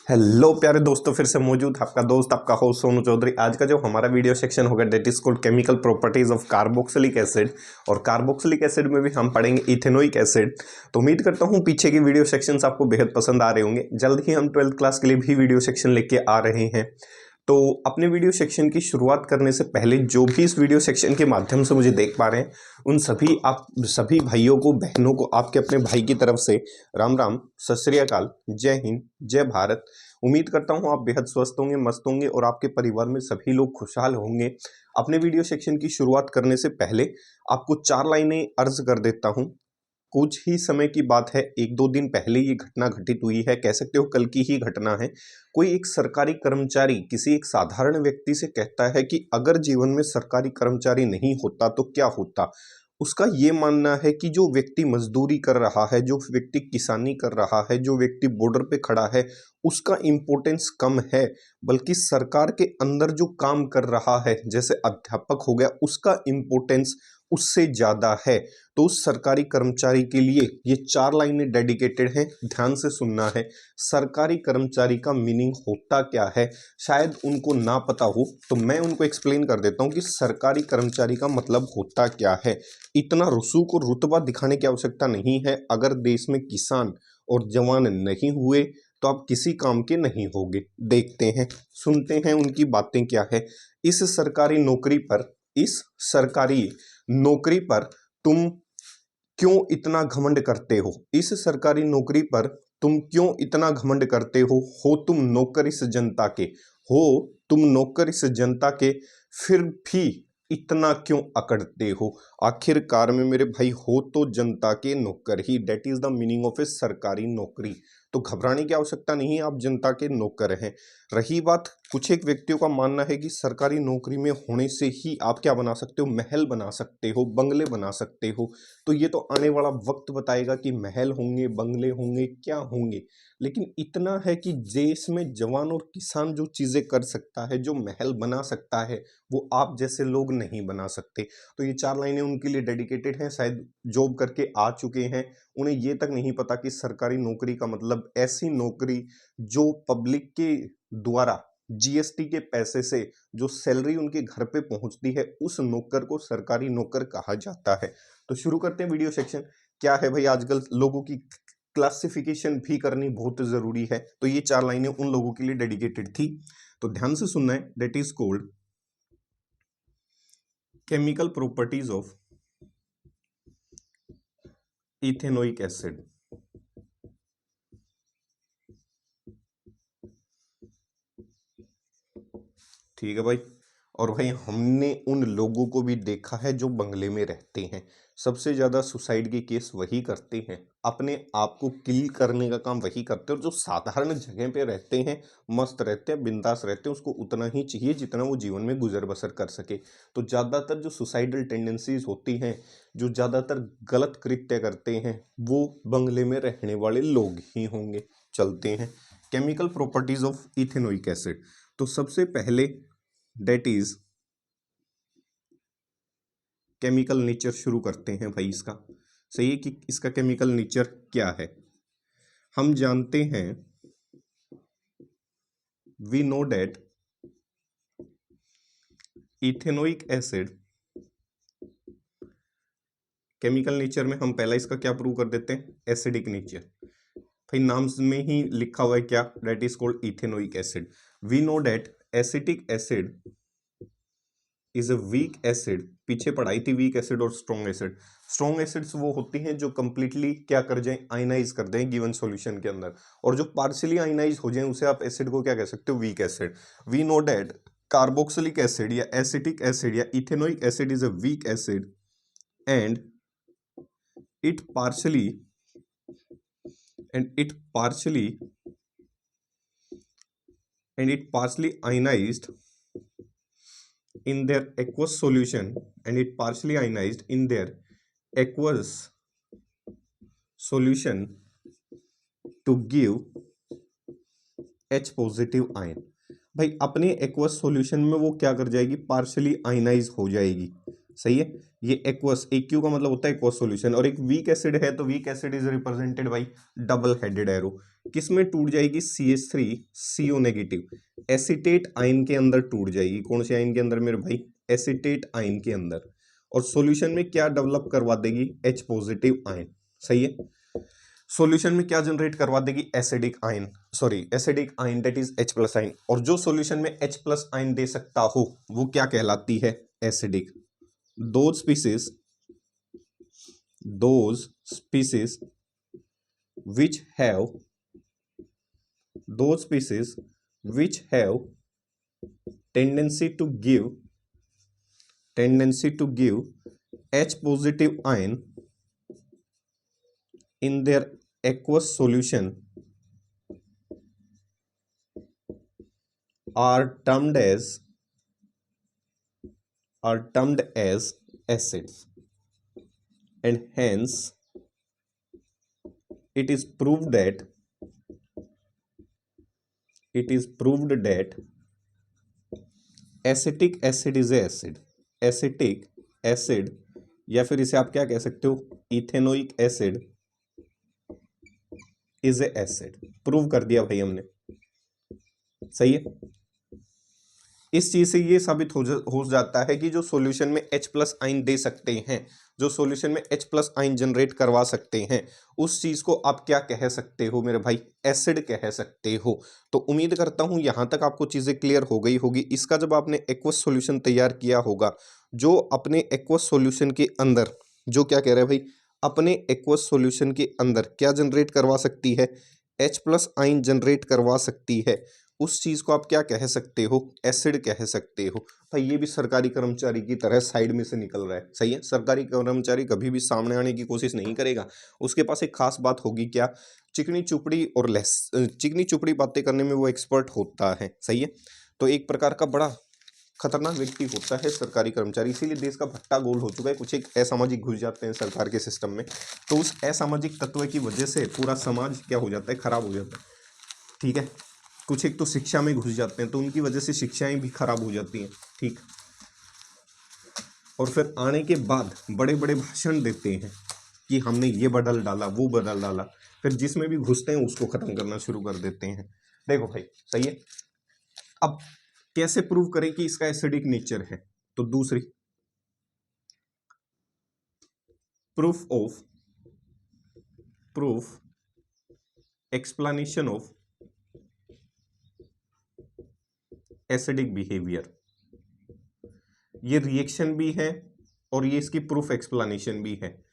Hello प्यारे दोस्तों, फिर से मौजूद आपका दोस्त आपका होस्ट सोनू चौधरी। आज का जो हमारा वीडियो सेक्शन होगा that is called chemical properties of carboxylic acid. और कार्बोक्सिलिक एसिड में भी हम पढ़ेंगे इथेनोइक एसिड। तो उम्मीद करता हूँ पीछे के वीडियो सेक्शंस आपको बेहद पसंद आ रहे होंगे। जल्द ही हम 12th क्लास के लिए भी वीडियो सेक्शन लेके आ रहे हैं। तो अपने वीडियो सेक्शन की शुरुआत करने से पहले जो भी इस वीडियो सेक्शन के माध्यम से मुझे देख पा रहे हैं उन सभी भाइयों को बहनों को आपके अपने भाई की तरफ से राम राम, सत श्री अकाल, जय हिंद, जय भारत। उम्मीद करता हूं आप बेहद स्वस्थ होंगे, मस्त होंगे और आपके परिवार में सभी लोग खुशहाल होंगे। अपने वीडियो सेक्शन की शुरुआत करने से पहले आपको 4 लाइनें अर्ज कर देता हूं। कुछ ही समय की बात है, 1-2 दिन पहले ये घटना घटित हुई है, कह सकते हो कल की ही घटना है। कोई एक सरकारी कर्मचारी किसी एक साधारण व्यक्ति से कहता है कि अगर जीवन में सरकारी कर्मचारी नहीं होता तो क्या होता। उसका ये मानना है कि जो व्यक्ति मजदूरी कर रहा है, जो व्यक्ति किसानी कर रहा है, जो व्यक्ति बॉर्डर पे खड़ा है, उसका इम्पोर्टेंस कम है, बल्कि सरकार के अंदर जो काम कर रहा है जैसे अध्यापक हो गया, उसका इम्पोर्टेंस उससे ज़्यादा है। तो उस सरकारी कर्मचारी के लिए ये 4 लाइनें डेडिकेटेड हैं, ध्यान से सुनना है। सरकारी कर्मचारी का मीनिंग होता क्या है, शायद उनको ना पता हो, तो मैं उनको एक्सप्लेन कर देता हूँ कि सरकारी कर्मचारी का मतलब होता क्या है। इतना रसूख और रुतबा दिखाने की आवश्यकता नहीं है। अगर देश में किसान और जवान नहीं हुए तो आप किसी काम के नहीं होगे। देखते हैं, सुनते हैं उनकी बातें क्या है। इस सरकारी नौकरी पर तुम क्यों इतना घमंड करते हो? इस सरकारी नौकरी पर तुम क्यों इतना घमंड करते हो तुम नौकर इस जनता के, हो तुम नौकर इस जनता के, फिर भी इतना क्यों अकड़ते हो? आखिरकार में मेरे भाई हो तो जनता के नौकर ही। That is the meaning of a सरकारी नौकरी। तो घबराने की आवश्यकता नहीं है, आप जनता के नौकर हैं। रही बात, कुछ एक व्यक्तियों का मानना है कि सरकारी नौकरी में होने से ही आप क्या बना सकते हो, महल बना सकते हो, बंगले बना सकते हो। तो ये तो आने वाला वक्त बताएगा कि महल होंगे, बंगले होंगे, क्या होंगे। लेकिन इतना है कि देश में जवान और किसान जो चीज़ें कर सकता है, जो महल बना सकता है, वो आप जैसे लोग नहीं बना सकते। तो ये 4 लाइनें उनके लिए डेडिकेटेड हैं। शायद जॉब करके आ चुके हैं, उन्हें ये तक नहीं पता कि सरकारी नौकरी का मतलब ऐसी नौकरी जो पब्लिक के द्वारा जीएसटी के पैसे से जो सैलरी उनके घर पे पहुंचती है, उस नौकर को सरकारी नौकर कहा जाता है। तो शुरू करते हैं वीडियो सेक्शन। क्या है भाई, आजकल लोगों की क्लासिफिकेशन भी करनी बहुत जरूरी है। तो ये 4 लाइनें उन लोगों के लिए डेडिकेटेड थी, तो ध्यान से सुनना है। That is called chemical properties of ethanoic acid. ठीक है भाई। और भाई हमने उन लोगों को भी देखा है जो बंगले में रहते हैं। सबसे ज़्यादा सुसाइड के केस वही करते हैं, अपने आप को किल करने का काम वही करते हैं। और जो साधारण जगह पे रहते हैं, मस्त रहते हैं, बिंदास रहते हैं, उसको उतना ही चाहिए जितना वो जीवन में गुजर बसर कर सके। तो ज़्यादातर जो सुसाइडल टेंडेंसीज होती हैं, जो ज़्यादातर गलत कृत्य करते हैं, वो बंगले में रहने वाले लोग ही होंगे। चलते हैं, chemical properties of ethanoic acid. तो सबसे पहले डेट इज केमिकल नेचर शुरू करते हैं भाई इसका। सही है कि इसका केमिकल नेचर क्या है हम जानते हैं। We know that ethanoic acid, chemical nature में हम पहला इसका क्या प्रूव कर देते हैं, एसिडिक नेचर। भाई नाम में ही लिखा हुआ है क्या, that is called ethanoic acid. We know that acetic acid is a weak acid. पीछे पढ़ाई थी वीक एसिड और स्ट्रॉन्ग एसिड। स्ट्रॉन्ग एसिड्स वो होती हैं जो कंप्लीटली क्या कर जाएं, आयनाइज कर दें गिवन सॉल्यूशन के अंदर। और जो पार्शियली आयनाइज हो जाएं उसे आप एसिड को क्या कह सकते हो, weak acid. We know that carboxylic acid या एसिटिक एसिड या ethanoic acid is a weak acid and it partially and it partially ionized in their aqueous solution and it partially ionized in their aqueous solution to give H positive ion. भाई अपने aqueous solution में वो क्या कर जाएगी, partially ionise हो जाएगी। सही है, ये एक्वस, एक्यू का मतलब होता है एक्वस सॉल्यूशन। और एक वीक एसिड है तो weak acid is represented by double headed arrow. किस में टूट जाएगी, CH3CO नेगेटिव एसीटेट आयन के अंदर टूट जाएगी। कौन से आयन के अंदर मेरे भाई, एसीटेट आयन के अंदर। और सॉल्यूशन में क्या डेवलप करवा देगी, H पॉजिटिव आयन। सही है, सॉल्यूशन में क्या जनरेट करवा देगी, acidic ion, sorry acidic ion that is H plus ion. और जो सॉल्यूशन में H प्लस आयन दे सकता हो वो क्या कहलाती है, acidic. Those species which have tendency to give H positive ion in their aqueous solution are termed as acids, and hence it is proved that acetic acid is a acid. Acetic acid या फिर इसे आप क्या कह सकते हो, ethanoic acid is a acid. Prove कर दिया भाई हमने। सही है, इस चीज से ये साबित हो जाता है कि जो सॉल्यूशन में H प्लस आयन दे सकते हैं, जो सॉल्यूशन में H प्लस आयन जनरेट करवा सकते हैं, उस चीज को आप क्या कह सकते हो मेरे भाई, एसिड कह सकते हो। तो उम्मीद करता हूं यहां तक आपको चीजें क्लियर हो गई होगी। इसका जब आपने एक्वस सॉल्यूशन तैयार किया होगा, जो अपने एक्वस सॉल्यूशन के अंदर जो क्या कह रहे हैं भाई, अपने एक्वस सॉल्यूशन के अंदर क्या जनरेट करवा सकती है, H प्लस आयन जनरेट करवा सकती है, उस चीज को आप क्या कह सकते हो, एसिड कह सकते हो। भाई ये भी सरकारी कर्मचारी की तरह साइड में से निकल रहा है। सही है, सरकारी कर्मचारी कभी भी सामने आने की कोशिश नहीं करेगा। उसके पास एक खास बात होगी, क्या, चिकनी चुपड़ी बातें करने में वो एक्सपर्ट होता है। सही है, तो एक प्रकार का बड़ा खतरनाक व्यक्ति होता है सरकारी कर्मचारी। इसीलिए देश का भट्टा गोल हो चुका है। कुछ एक असामाजिक घुस जाते हैं सरकार के सिस्टम में, तो उस असामाजिक तत्व की वजह से पूरा समाज क्या हो जाता है, खराब हो जाता है। ठीक है, कुछ एक तो शिक्षा में घुस जाते हैं, तो उनकी वजह से शिक्षाएं भी खराब हो जाती हैं। ठीक, और फिर आने के बाद बड़े बड़े भाषण देते हैं कि हमने ये बदल डाला, वो बदल डाला, फिर जिसमें भी घुसते हैं उसको खत्म करना शुरू कर देते हैं। देखो भाई, सही है। अब कैसे प्रूव करें कि इसका एसिडिक नेचर है, तो दूसरी proof explanation of acidic behaviour, ये रिएक्शन भी है और ये इसकी प्रूफ एक्सप्लेनेशन भी है।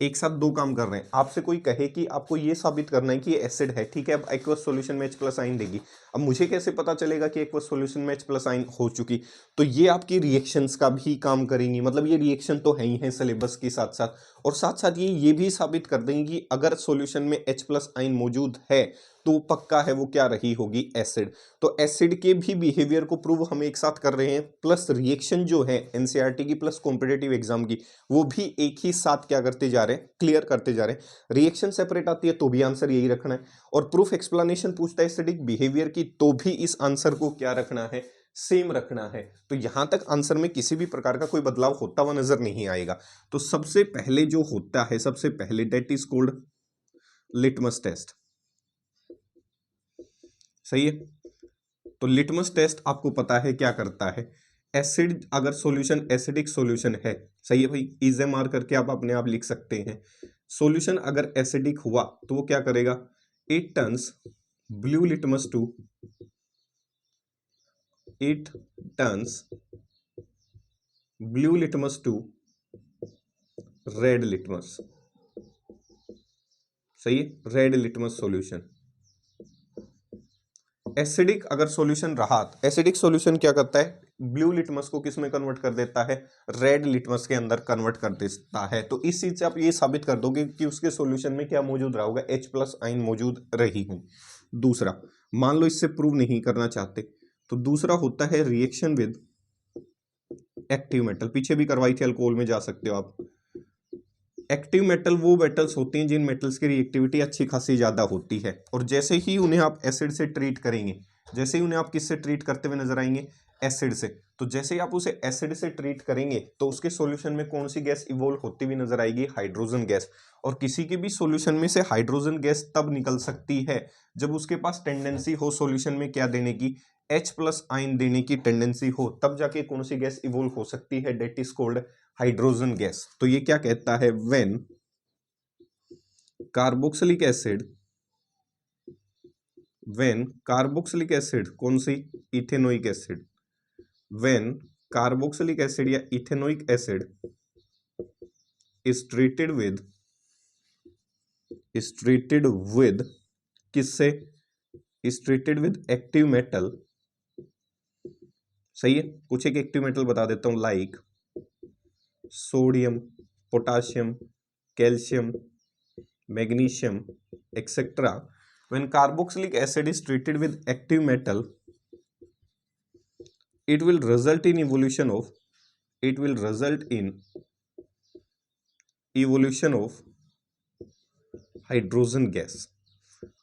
एक साथ दो काम कर रहे हैं। आपसे कोई कहे कि आपको ये साबित करना है कि ये एसिड है, ठीक है, अब एक्वस सॉल्यूशन में H प्लस आयन देगी। अब मुझे कैसे पता चलेगा कि एक्वस सॉल्यूशन में H प्लस आयन हो चुकी, तो ये आपकी रिएक्शंस का भी काम करेंगी। मतलब ये रिएक्शन तो है ही है सिलेबस के साथ साथ, और साथ साथ ये भी साबित कर देंगे कि अगर सॉल्यूशन में H प्लस आयन मौजूद है तो पक्का है वो क्या रही होगी, एसिड। तो एसिड के भी बिहेवियर को प्रूव हम एक साथ कर रहे हैं, प्लस रिएक्शन जो है एनसीईआरटी की प्लस कॉम्पिटिटिव एग्जाम की, वो भी एक ही साथ क्या करते जा रहे हैं, क्लियर करते जा रहे हैं। रिएक्शन सेपरेट आती है तो भी आंसर यही रखना है, और प्रूफ एक्सप्लेनेशन पूछता है एसिडिक बिहेवियर की, तो भी इस आंसर को क्या रखना है, सेम रखना है। तो यहां तक आंसर में किसी भी प्रकार का कोई बदलाव होता हुआ नजर नहीं आएगा। तो सबसे पहले जो होता है, सबसे पहले that is called litmus test. सही है, तो लिटमस टेस्ट आपको पता है क्या करता है, एसिड अगर सॉल्यूशन एसिडिक सॉल्यूशन है, सही है भाई, इजेमार करके आप अपने आप लिख सकते हैं। सॉल्यूशन अगर एसिडिक हुआ तो वो क्या करेगा, it turns blue litmus to red litmus. सही है, रेड लिटमस सॉल्यूशन। एसिडिक अगर सॉल्यूशन रहा, एसिडिक सॉल्यूशन क्या करता है, ब्लू लिटमस को किस में कन्वर्ट कर देता है, रेड लिटमस के अंदर कन्वर्ट कर देता है। तो इस चीज से आप ये साबित कर दोगे कि उसके सॉल्यूशन में क्या मौजूद रहा होगा, H प्लस आयन मौजूद रही है। दूसरा, मान लो इससे प्रूव नहीं करना चाहते, तो दूसरा होता है रिएक्शन विद एक्टिव मेटल। पीछे भी करवाई थी, अल्कोहल में जा सकते हो आप। एक्टिव मेटल वो मेटल्स होते हैं जिन मेटल्स की रिएक्टिविटी अच्छी खासी ज्यादा होती है, और जैसे ही उन्हें आप एसिड से ट्रीट करेंगे, जैसे ही उन्हें आप किससे ट्रीट करते हुए नजर आएंगे, एसिड से, तो जैसे ही आप उसे एसिड से ट्रीट करेंगे तो उसके सॉल्यूशन में कौन सी गैस इवोल्व होती हुई नजर आएगी, हाइड्रोजन गैस। और किसी के भी सॉल्यूशन में से हाइड्रोजन गैस तब निकल सकती है जब उसके पास टेंडेंसी हो सॉल्यूशन में क्या देने की, H प्लस आयन देने की टेंडेंसी हो, तब जाके कौन सी गैस इवोल्व हो सकती है, that is called hydrogen gas. तो ये क्या कहता है, when carboxylic acid, when carboxylic acid कौन सी, ethanoic acid, when carboxylic acid या ethanoic acid is treated with किससे, is treated with active metal, सही है। कुछ एक एक्टिव मेटल बता देता हूं, like sodium, potassium, calcium, magnesium etcetera. When carboxylic acid is treated with active metal, it will result in evolution of, it will result in evolution of hydrogen gas.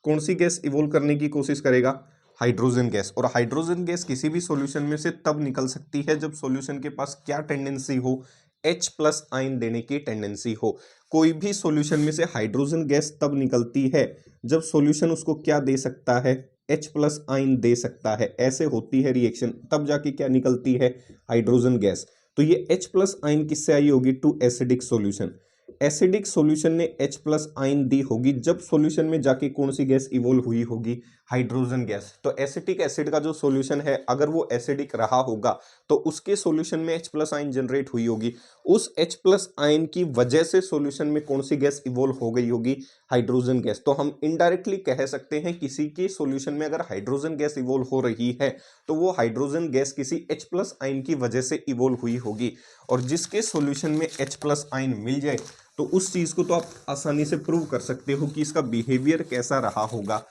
कौन सी gas evolve करने की कोशिश करेगा, hydrogen gas. और hydrogen gas किसी भी solution में से तब निकल सकती है जब सॉल्यूशन के पास क्या टेंडेंसी हो, H प्लस आयन देने की टेंडेंसी हो। कोई भी सॉल्यूशन में से हाइड्रोजन गैस तब निकलती है जब सॉल्यूशन उसको क्या दे सकता है, H प्लस आयन दे सकता है। ऐसे होती है रिएक्शन, तब जाके क्या निकलती है, हाइड्रोजन गैस। तो ये H प्लस आयन किससे आई होगी, to acidic solution. Acidic solution ने H प्लस आयन दी होगी जब सॉल्यूशन में जाके कौन सी गैस इवोल्व हुई होगी, हाइड्रोजन गैस। तो एसिटिक एसिड का जो सॉल्यूशन है अगर वो एसिडिक रहा होगा तो उसके सॉल्यूशन में H प्लस आयन जनरेट हुई होगी, उस H प्लस आयन की वजह से सॉल्यूशन में कौन सी गैस इवोल्व हो गई होगी, हाइड्रोजन गैस। तो हम इनडायरेक्टली कह सकते हैं किसी के सॉल्यूशन में अगर हाइड्रोजन गैस इवोल्व हो रही है तो वो हाइड्रोजन गैस किसी H प्लस आयन की वजह से इवोल्व हुई होगी। और जिसके सॉल्यूशन में H प्लस आयन मिल जाए तो उस चीज को तो आप आसानी से प्रूव कर सकते हो कि इसका बिहेवियर कैसा रहा होगा,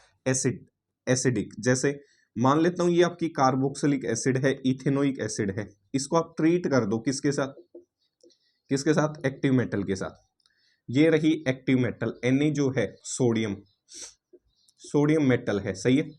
एसिडिक। जैसे मान लेता हूं ये आपकी कार्बोक्सिलिक एसिड है, इथेनोइक एसिड है, इसको आप ट्रीट कर दो किसके साथ, किसके साथ, एक्टिव मेटल के साथ। ये रही एक्टिव मेटल, Na जो है सोडियम, सोडियम मेटल है, सही है।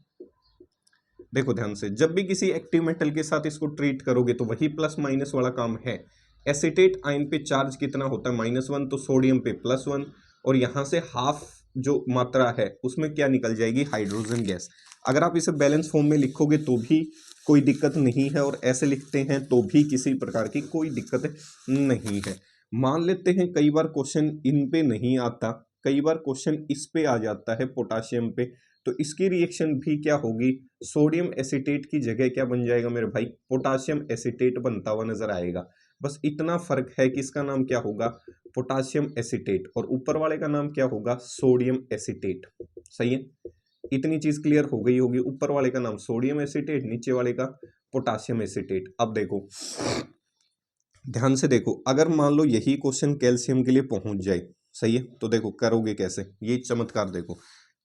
देखो ध्यान से, जब भी किसी एक्टिव मेटल के साथ इसको ट्रीट करोगे तो वही प्लस माइनस वाला काम है। एसीटेट आयन पे चार्ज कितना होता है, -1, तो सोडियम पे +1, और यहां से हाफ जो मात्रा है उसमें क्या निकल जाएगी, हाइड्रोजन गैस। अगर आप इसे बैलेंस फॉर्म में लिखोगे तो भी कोई दिक्कत नहीं है, और ऐसे लिखते हैं तो भी किसी प्रकार की कोई दिक्कत नहीं है। मान लेते हैं कई बार क्वेश्चन इन पे नहीं आता, कई बार क्वेश्चन इस पे आ जाता है, पोटाशियम पे, तो इसकी रिएक्शन भी क्या होगी, सोडियम एसीटेट की जगह क्या बन जाएगा मेरे भाई, पोटाशियम एसीटेट बनता हुआ नजर आएगा। बस इतना फर्क है कि इसका नाम क्या होगा, पोटाशियम एसीटेट, और ऊपर वाले का नाम क्या होगा, सोडियम एसीटेट। सही है, इतनी चीज क्लियर हो गई होगी। ऊपर वाले का नाम सोडियम एसीटेट, नीचे वाले का पोटाशियम एसीटेट। अब देखो ध्यान से देखो, अगर मान लो यही क्वेश्चन कैल्शियम के लिए पहुंच जाए, सही है, तो देखो करोगे कैसे, ये चमत्कार देखो।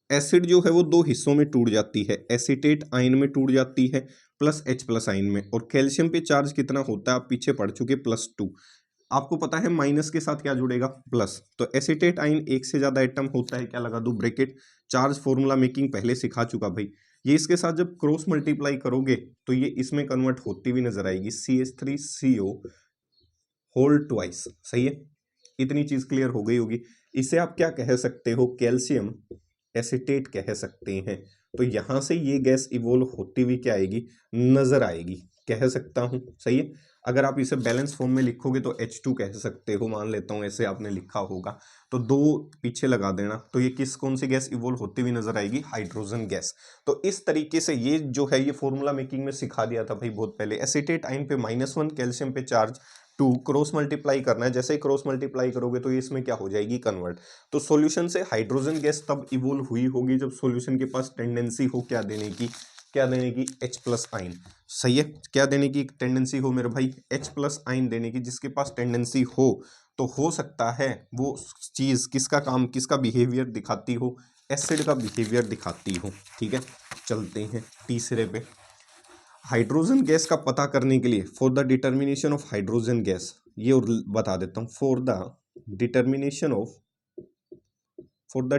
एसिड जो है वो दो हिस्सों में टूट जाती है, एसीटेट आयन में टूट जाती है प्लस H प्लस आयन में। और कैल्शियम पे चार्ज कितना होता है, आप पीछे पढ़ चुके, +2। आपको पता है माइनस के साथ क्या जुड़ेगा, प्लस। तो एसीटेट आयन एक से ज्यादा एटम होता है, क्या लगा दूं, ब्रैकेट। चार्ज फॉर्मूला मेकिंग पहले सिखा चुका भाई। ये इसके साथ जब क्रॉस मल्टीप्लाई करोगे तो ये इसमें कन्वर्ट होती हुई नजर आएगी, CH3CO होल ट्वाइस। सही है, इतनी चीज क्लियर हो गई होगी। इसे आप क्या कह सकते हो, कैल्शियम एसीटेट कह सकते हैं। तो यहां से ये गैस इवोल्व होती हुई क्या आएगी, नजर आएगी, कह सकता हूं। सही है, अगर आप इसे बैलेंस फॉर्म में लिखोगे तो H2 कह सकते हो, मान लेता हूं ऐसे आपने लिखा होगा, तो 2 पीछे लगा देना। तो ये किस कौन सी गैस इवोल्व होती हुई नजर आएगी, हाइड्रोजन गैस। तो इस तरीके से ये जो है ये फॉर्मूला मेकिंग में सिखा दिया था भाई बहुत पहले। एसीटेट आयन पे -1, कैल्शियम पे चार्ज 2, क्रॉस मल्टीप्लाई करना है। जैसे ही क्रॉस मल्टीप्लाई करोगे तो ये इसमें क्या हो जाएगी, कन्वर्ट। तो सॉल्यूशन से हाइड्रोजन गैस तब इवोल्व हुई होगी जब सॉल्यूशन के पास टेंडेंसी हो क्या देने की, क्या देने की, H प्लस आयन। सही है, क्या देने की टेंडेंसी हो मेरे भाई, H प्लस आयन देने की। जिसके पास टेंडेंसी हो तो हो सकता है वो चीज किसका काम, किसका बिहेवियर दिखाती हो, एसिड का बिहेवियर दिखाती हो। ठीक है, चलते हैं तीसरे पे। हाइड्रोजन गैस का पता करने के लिए, for the determination of hydrogen gas, ये और बता देता हूं, for the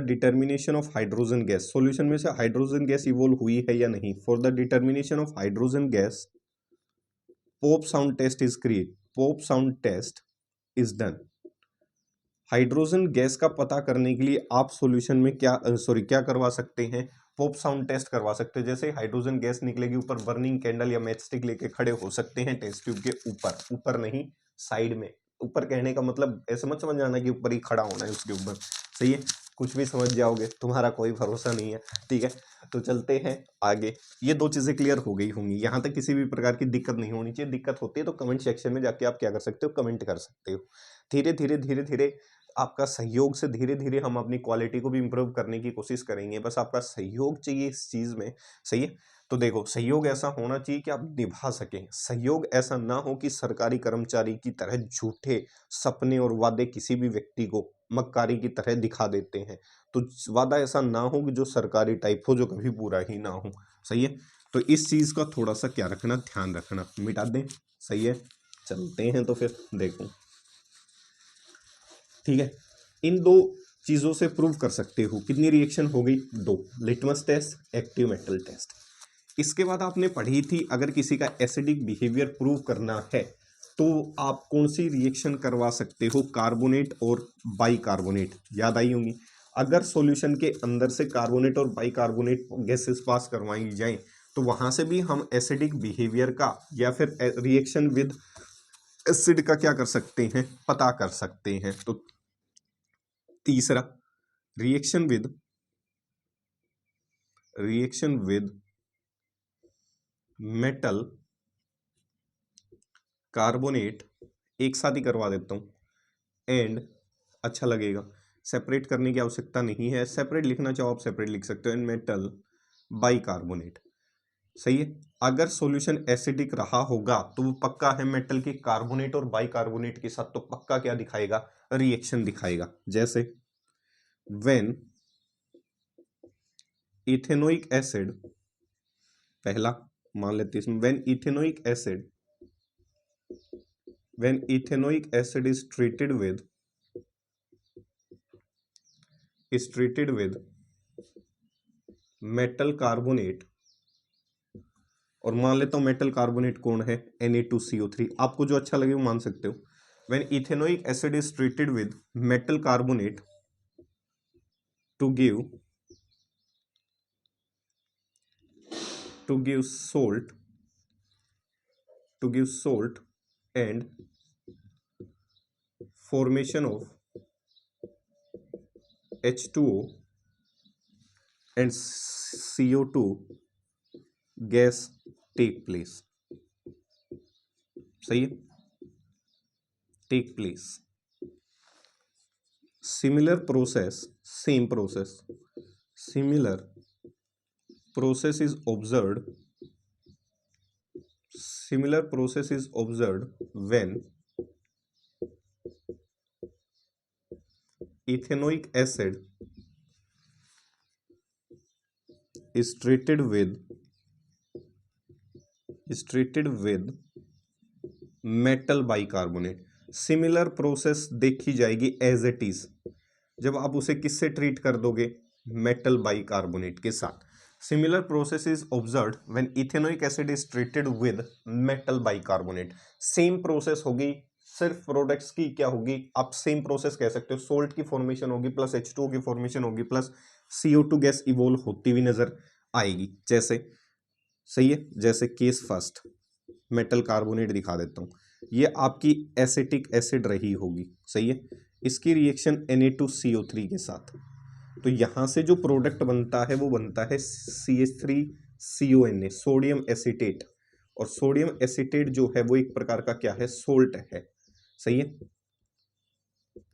determination of hydrogen gas, solution में से हाइड्रोजन गैस इवोल्व हुई है या नहीं, for the determination of hydrogen gas pop sound test is create, pop sound test is done. Hydrogen gas का पता करने के लिए आप सॉल्यूशन में क्या करवा सकते हैं, पोप साउंड टेस्ट करवा सकते हैं। जैसे हाइड्रोजन गैस निकलेगी, ऊपर बर्निंग कैंडल या मैच स्टिक लेके खड़े हो सकते हैं टेस्ट ट्यूब के ऊपर, ऊपर नहीं साइड में। ऊपर कहने का मतलब ऐसे मत समझ जाना कि ऊपर ही खड़ा होना है उसके ऊपर, सही है, कुछ भी समझ जाओगे, तुम्हारा कोई भरोसा नहीं है, ठीक है। तो चलते हैं आगे। ये दो चीजें क्लियर हो गई होंगी, यहाँ तक किसी भी प्रकार की दिक्कत नहीं होनी चाहिए। दिक्कत होती है तो कमेंट सेक्शन में जाके आप क्या कर सकते हो, कमेंट कर सकते हो। धीरे धीरे आपका सहयोग से धीरे धीरे हम अपनी क्वालिटी को भी इम्प्रूव करने की कोशिश करेंगे। बस आपका सहयोग चाहिए इस चीज में, सही है। तो देखो, सहयोग ऐसा होना चाहिए कि आप निभा सकें। सहयोग ऐसा ना हो कि सरकारी कर्मचारी की तरह झूठे सपने और वादे किसी भी व्यक्ति को मक्कारी की तरह दिखा देते हैं। तो वादा ऐसा ना हो कि जो सरकारी टाइप हो, जो कभी पूरा ही ना हो, सही है। तो इस चीज का थोड़ा सा क्या रखना, ध्यान रखना, मिटा दें, सही है। चलते हैं तो फिर देखो, ठीक है। इन दो चीजों से प्रूव कर सकते हो। कितनी रिएक्शन हो गई, 2, litmus test, active metal test. इसके बाद आपने पढ़ी थी, अगर किसी का एसिडिक बिहेवियर प्रूव करना है तो आप कौन सी रिएक्शन करवा सकते हो, कार्बोनेट और बाइकार्बोनेट, याद आई होंगी। अगर सॉल्यूशन के अंदर से कार्बोनेट और बाइकार्बोनेट गैसेस पास करवाई जाएं तो वहां से भी हम एसिडिक बिहेवियर का या फिर रिएक्शन विद एसिड का क्या कर सकते हैं, पता कर सकते हैं। तो तीसरा, रिएक्शन विद मेटल कार्बोनेट, एक साथ ही करवा देता हूं, एंड अच्छा लगेगा, सेपरेट करने की आवश्यकता नहीं है। सेपरेट लिखना चाहो आप सेपरेट लिख सकते हो, एंड मेटल बाइकार्बोनेट, सही है। अगर सॉल्यूशन एसिडिक रहा होगा तो वो पक्का है मेटल के कार्बोनेट और बाइकार्बोनेट के साथ तो पक्का क्या दिखाएगा, रिएक्शन दिखाएगा। जैसे व्हेन इथेनोइक एसिड, पहला मान लेते हैं इसमें, when ethanoic acid is treated with metal carbonate, और मान लेता हूं मेटल कार्बोनेट कौन है, Na2CO3, आपको जो अच्छा लगे वो मान सकते हो। When ethanoic acid is treated with metal carbonate to give salt and formation of H2O and CO2 gas take place, सही है, take place। similar process is observed when ethanoic acid is treated with metal bicarbonate. Similar process देखी जाएगी as it is जब आप उसे किससे treat कर दोगे, मेटल बाइकार्बोनेट के साथ। Similar process is observed when ethanoic acid is treated with metal bicarbonate. Same process होगी, सिर्फ प्रोडक्ट्स की क्या होगी, आप सेम प्रोसेस कह सकते हो। सोल्ट की फॉर्मेशन होगी प्लस H2O की फॉर्मेशन होगी प्लस CO2 गैस इवोल्व होती हुई नजर आएगी। जैसे, सही है, जैसे केस फर्स्ट मेटल कार्बोनेट दिखा देता हूं, ये आपकी एसिटिक एसिड रही होगी, सही है। इसकी रिएक्शन Na2CO3 के साथ, तो यहां से जो प्रोडक्ट बनता है वो बनता है CH3CONA, सोडियम एसीटेट। और सोडियम एसीटेट जो है वो एक प्रकार का क्या है, सोल्ट है, सही है।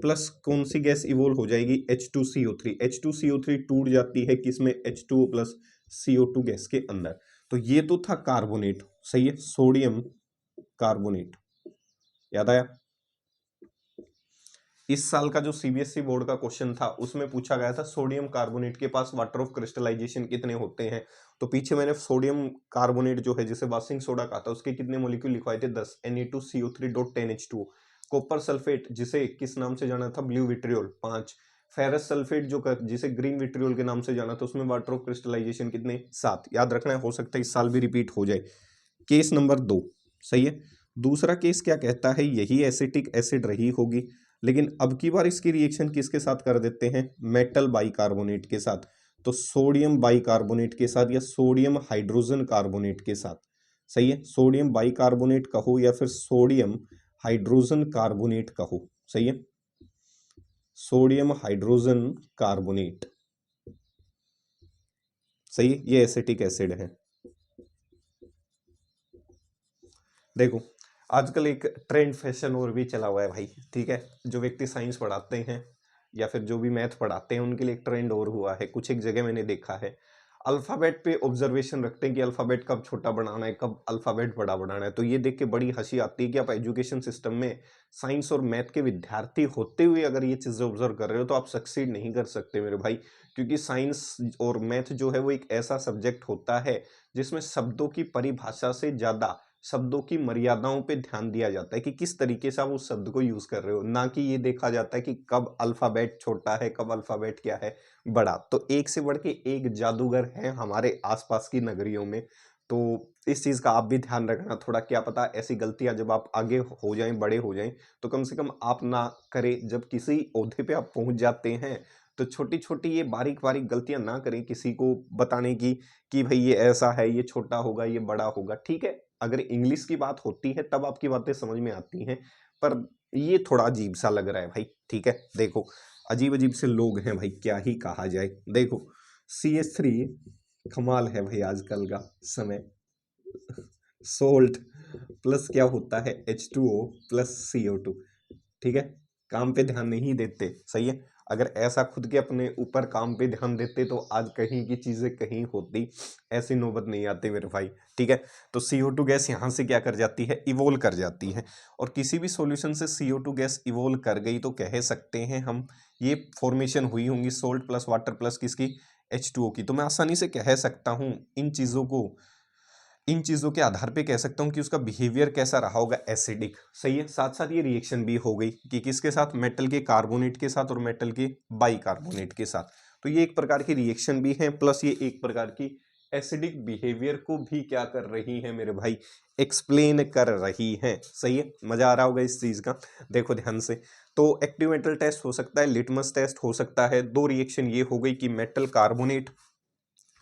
प्लस कौन सी गैस इवोल्व हो जाएगी, H2CO3। H2CO3 टूट जाती है किसमें, H2O प्लस CO2 गैस के अंदर। तो ये तो था कार्बोनेट, सही है, सोडियम कार्बोनेट, याद आया। इस साल का जो CBSE बोर्ड का क्वेश्चन था उसमें पूछा गया था सोडियम कार्बोनेट के पास वाटर ऑफ क्रिस्टलाइजेशन कितने होते हैं। तो पीछे मैंने सोडियम कार्बोनेट जो है जिसे वाशिंग सोडा कहा था उसके कितने मॉलिक्यूल लिखवाए थे, 10, Na2CO3.10H2O। कॉपर सल्फेट जिसे किस नाम से जाना था, ब्लू विट्रियोल, 5। फेरस सल्फेट जो जिसे ग्रीन विट्रियोल के नाम से जाना था उसमें वाटर ऑफ क्रिस्टलाइजेशन कितने, 7। याद रखना है, हो सकता है इस साल भी रिपीट हो जाए। केस नंबर 2, सही है। दूसरा केस क्या कहता है, यही एसिटिक एसिड रही होगी, लेकिन अब की बार इसकी रिएक्शन किसके साथ कर देते हैं, मेटल बाइकार्बोनेट के साथ। तो सोडियम बाइकार्बोनेट के साथ या सोडियम हाइड्रोजन कार्बोनेट के साथ। सही है, सोडियम बाइकार्बोनेट कहो या फिर सोडियम हाइड्रोजन कार्बोनेट कहो। सही है, सोडियम हाइड्रोजन कार्बोनेट। सही है, ये एसिटिक एसिड है। देखो आजकल एक ट्रेंड फैशन और भी चला हुआ है भाई, ठीक है। जो व्यक्ति साइंस पढ़ाते हैं या फिर जो भी मैथ पढ़ाते हैं उनके लिए एक ट्रेंड और हुआ है। कुछ एक जगह मैंने देखा है, अल्फाबेट पे ऑब्जर्वेशन रखते हैं कि अल्फाबेट कब छोटा बनाना है, कब अल्फाबेट बड़ा बनाना है। तो ये देख के बड़ी हंसी आती है कि आप एजुकेशन सिस्टम में साइंस और मैथ के विद्यार्थी होते हुए अगर ये चीज़ें ऑब्जर्व कर रहे हो तो आप सक्सीड नहीं कर सकते मेरे भाई। क्योंकि साइंस और मैथ जो है वो एक ऐसा सब्जेक्ट होता है जिसमें शब्दों की परिभाषा से ज़्यादा शब्दों की मर्यादाओं पे ध्यान दिया जाता है कि किस तरीके से आप उस शब्द को यूज कर रहे हो, ना कि ये देखा जाता है कि कब अल्फाबेट छोटा है, कब अल्फाबेट क्या है बड़ा। तो एक से बढ़ के एक जादूगर है हमारे आसपास की नगरियों में। तो इस चीज का आप भी ध्यान रखना थोड़ा, क्या पता ऐसी गलतियां जब आप आगे हो जाएं, बड़े हो जाएं, तो कम से कम आप ना करें। जब किसी ओहदे पे आप पहुंच जाते हैं तो छोटी छोटी ये बारीक बारीक गलतियां ना करें किसी को बताने की कि भाई ये ऐसा है, ये छोटा होगा, ये बड़ा होगा। ठीक है, अगर इंग्लिश की बात होती है तब आपकी बातें समझ में आती हैं, पर ये थोड़ा अजीब सा लग रहा है भाई। ठीक है, देखो अजीब अजीब से लोग हैं भाई, क्या ही कहा जाए। देखो CH3 कमाल है भाई आजकल का समय। सोल्ट प्लस क्या होता है H2O प्लस CO2। ठीक है, काम पे ध्यान नहीं देते। सही है, अगर ऐसा खुद के अपने ऊपर काम पे ध्यान देते तो आज कहीं की चीजें कहीं होती, ऐसी नौबत नहीं आती मेरे भाई। ठीक है, तो CO2 गैस यहाँ से क्या कर जाती है, इवोल्व कर जाती है। और किसी भी सॉल्यूशन से CO2 गैस इवोल्व कर गई तो कह सकते हैं हम ये फॉर्मेशन हुई होंगी सोल्ट प्लस वाटर प्लस किसकी, H2O की। तो मैं आसानी से कह सकता हूँ इन चीजों के आधार पे कह सकता हूं कि उसका बिहेवियर कैसा रहा होगा, एसिडिक। सही है, साथ साथ ये रिएक्शन भी हो गई कि किसके साथ, मेटल के कार्बोनेट के साथ और मेटल के बाइकार्बोनेट के साथ। तो ये एक प्रकार की रिएक्शन भी है, प्लस ये एक प्रकार की एसिडिक बिहेवियर को भी क्या कर रही है मेरे भाई, एक्सप्लेन कर रही है। सही है, मजा आ रहा होगा इस चीज का। देखो ध्यान से, तो एक्टिव मेटल टेस्ट हो सकता है, लिटमस टेस्ट हो सकता है। दो रिएक्शन ये हो गई कि मेटल कार्बोनेट,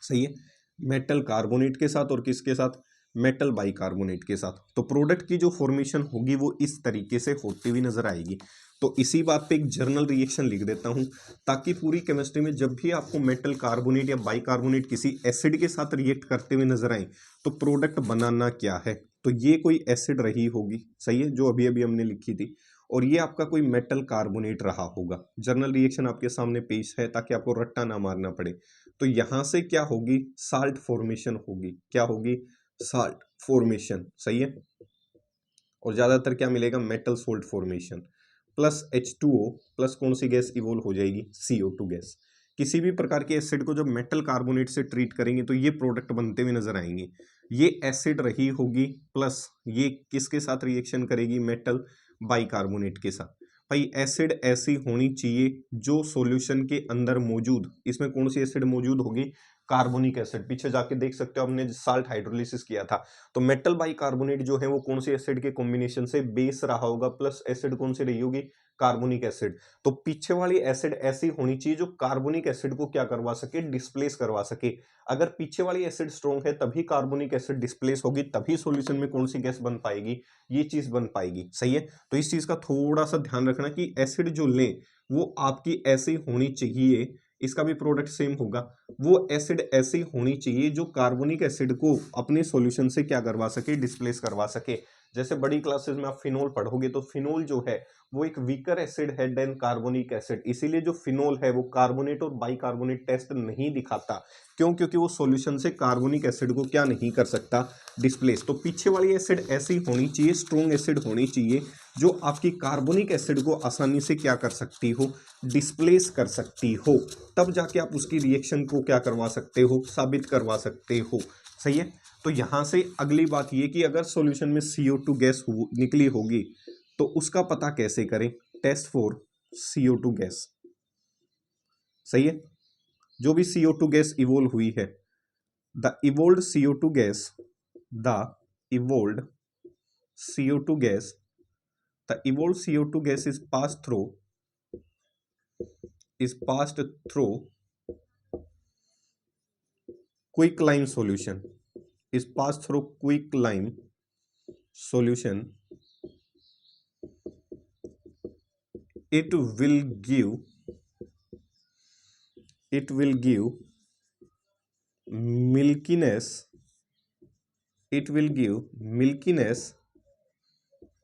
सही है, मेटल कार्बोनेट के साथ और किसके साथ, मेटल बाइकार्बोनेट के साथ। तो प्रोडक्ट की जो फॉर्मेशन होगी वो इस तरीके से होती हुई नजर आएगी। तो इसी बात पे एक जर्नल रिएक्शन लिख देता हूं, ताकि पूरी केमिस्ट्री में जब भी आपको मेटल कार्बोनेट या बाइकार्बोनेट किसी एसिड के साथ रिएक्ट करते हुए नजर आए तो प्रोडक्ट बनाना क्या है। तो ये कोई एसिड रही होगी, सही है, जो अभी अभी हमने लिखी थी, और ये आपका कोई मेटल कार्बोनेट रहा होगा। जर्नल रिएक्शन आपके सामने पेश है ताकि आपको रट्टा ना मारना पड़े। तो यहां से क्या होगी, साल्ट फॉर्मेशन होगी। क्या होगी, साल्ट फॉर्मेशन। सही है, और ज्यादातर क्या मिलेगा, metal salt formation. Plus H2O plus कौन सी गैस इवोल्व हो जाएगी, CO2 गैस। किसी भी प्रकार के एसिड को जब मेटल कार्बोनेट से ट्रीट करेंगे तो ये प्रोडक्ट बनते हुए नजर आएंगे। ये एसिड रही होगी, प्लस ये किसके साथ रिएक्शन करेगी, मेटल बाइकार्बोनेट के साथ। भाई एसिड ऐसी होनी चाहिए जो सॉल्यूशन के अंदर मौजूद, इसमें कौन सी एसिड मौजूद होगी, कार्बोनिक एसिड। पीछे जाके देख सकते हो, हमने साल्ट हाइड्रोलिसिस किया था। तो मेटल बाइकार्बोनेट जो है वो कौन सी एसिड के कॉम्बिनेशन से बेस रहा होगा, प्लस एसिड कौन सी रही होगी, कार्बोनिक एसिड। तो पीछे वाली एसिड ऐसी होनी चाहिए जो कार्बोनिक एसिड को क्या करवा सके, डिस्प्लेस करवा सके। अगर पीछे वाली एसिड स्ट्रॉन्ग है तभी कार्बोनिक एसिड डिस्प्लेस होगी, तभी सॉल्यूशन में कौन सी गैस बन पाएगी, ये चीज बन पाएगी। सही है, तो इस चीज का थोड़ा सा ध्यान रखना कि एसिड जो लें वो आपकी ऐसी होनी चाहिए, इसका भी प्रोडक्ट सेम होगा। वो एसिड ऐसी होनी चाहिए जो कार्बोनिक एसिड को अपने सॉल्यूशन से क्या करवा सके, डिस्प्लेस करवा सके। जैसे बड़ी क्लासेस में आप फिनोल पढ़ोगे तो फिनोल जो है वो एक वीकर एसिड है देन कार्बोनिक एसिड, इसीलिए जो फिनोल है वो कार्बोनेट और बाइकार्बोनेट टेस्ट नहीं दिखाता। क्यों, क्योंकि वो सॉल्यूशन से कार्बोनिक एसिड को क्या नहीं कर सकता, डिस्प्लेस। तो पीछे वाली एसिड ऐसी होनी चाहिए, स्ट्रॉन्ग एसिड होनी चाहिए जो आपकी कार्बोनिक एसिड को आसानी से क्या कर सकती हो, डिस्प्लेस कर सकती हो। तब जाके आप उसकी रिएक्शन को क्या करवा सकते हो, साबित करवा सकते हो। सही है, तो यहां से अगली बात ये कि अगर सॉल्यूशन में CO2 गैस निकली होगी तो उसका पता कैसे करें, टेस्ट फॉर CO2 गैस। सही है, जो भी CO2 गैस इवोल्व हुई है, the evolved CO2 gas, the evolved CO2 gas, the evolved CO2 gas is passed through quicklime solution, is passed through quicklime solution. It will give milkiness,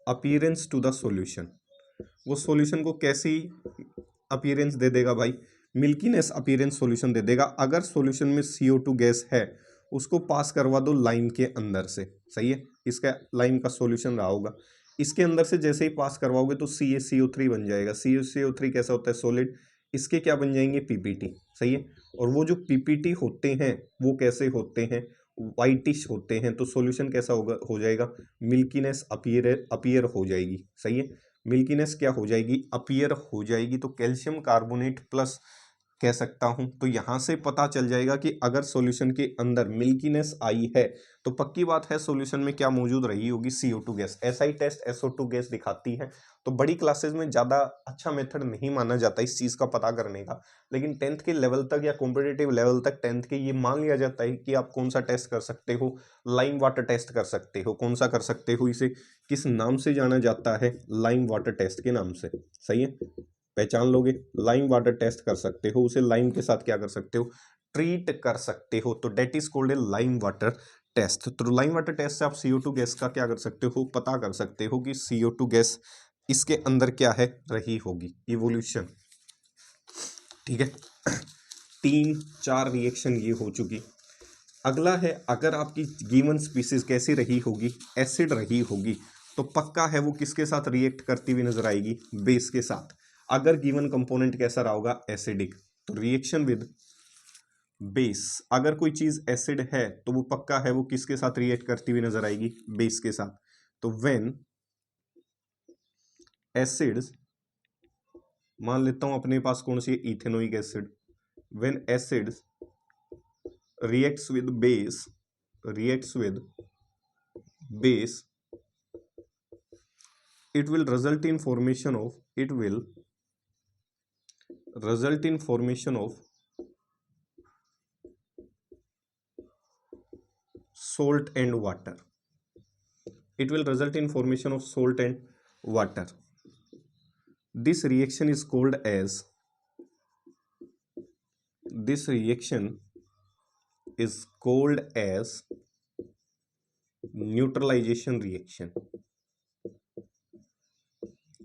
appearance to the solution. वो solution को कैसी appearance दे देगा भाई? Milkiness appearance solution दे देगा। अगर solution में CO2 gas है उसको पास करवा दो लाइम के अंदर से, सही है, इसका लाइम का सॉल्यूशन रहा होगा, इसके अंदर से जैसे ही पास करवाओगे तो CaCO3 बन जाएगा। CaCO3 कैसा होता है? सॉलिड। इसके क्या बन जाएंगे? PPT, सही है। और वो जो PPT होते हैं वो कैसे होते हैं? वाइटिश होते हैं। तो सॉल्यूशन कैसा होगा? हो जाएगा मिल्कीनेस अपीयर हो जाएगी, सही है। मिल्कीनेस क्या हो जाएगी? अपीयर हो जाएगी। तो कैल्शियम कार्बोनेट प्लस कह सकता हूं। तो यहां से पता चल जाएगा कि अगर सॉल्यूशन के अंदर मिल्कीनेस आई है तो पक्की बात है सॉल्यूशन में क्या मौजूद रही होगी? CO2 gas. ऐसा ही टेस्ट SO2 गैस दिखाती है। तो बड़ी क्लासेस में ज़्यादा अच्छा मेथड नहीं माना जाता इस चीज़ का पता करने का, लेकिन 10th के लेवल तक या कॉम्पिटेटिव लेवल तक 10th के ये मान लिया जाता है कि आप कौन सा टेस्ट कर सकते हो? लाइम वाटर टेस्ट कर सकते हो। कौन सा कर सकते हो? इसे किस नाम से जाना जाता है? लाइम वाटर टेस्ट के नाम से, सही है। पहचान लोगे, लाइम वाटर टेस्ट कर सकते हो। उसे लाइम के साथ क्या कर सकते हो? ट्रीट कर सकते हो। तो that is called a lime water test. तो लाइम वाटर टेस्ट से आप CO2 गैस का क्या कर सकते हो? पता कर सकते हो कि CO2 गैस इसके अंदर क्या है रही होगी, इवोल्यूशन, ठीक है। 3-4 रिएक्शन ये हो चुकी। अगला है, अगर आपकी गिवन स्पीसीज कैसी रही होगी? एसिड रही होगी, तो पक्का है वो किसके साथ रिएक्ट करती हुई नजर आएगी? बेस के साथ। अगर गिवन कंपोनेंट कैसा रहा होगा? एसिडिक, तो रिएक्शन विद बेस। अगर कोई चीज एसिड है तो वो पक्का है वो किसके साथ रिएक्ट करती हुई नजर आएगी? बेस के साथ। तो व्हेन एसिड्स, मान लेता हूं अपने पास कौन सी? Ethanoic acid. When acids reacts with base, it will result in formation of salt and water. It will result in formation of salt and water. This reaction is called as neutralisation reaction.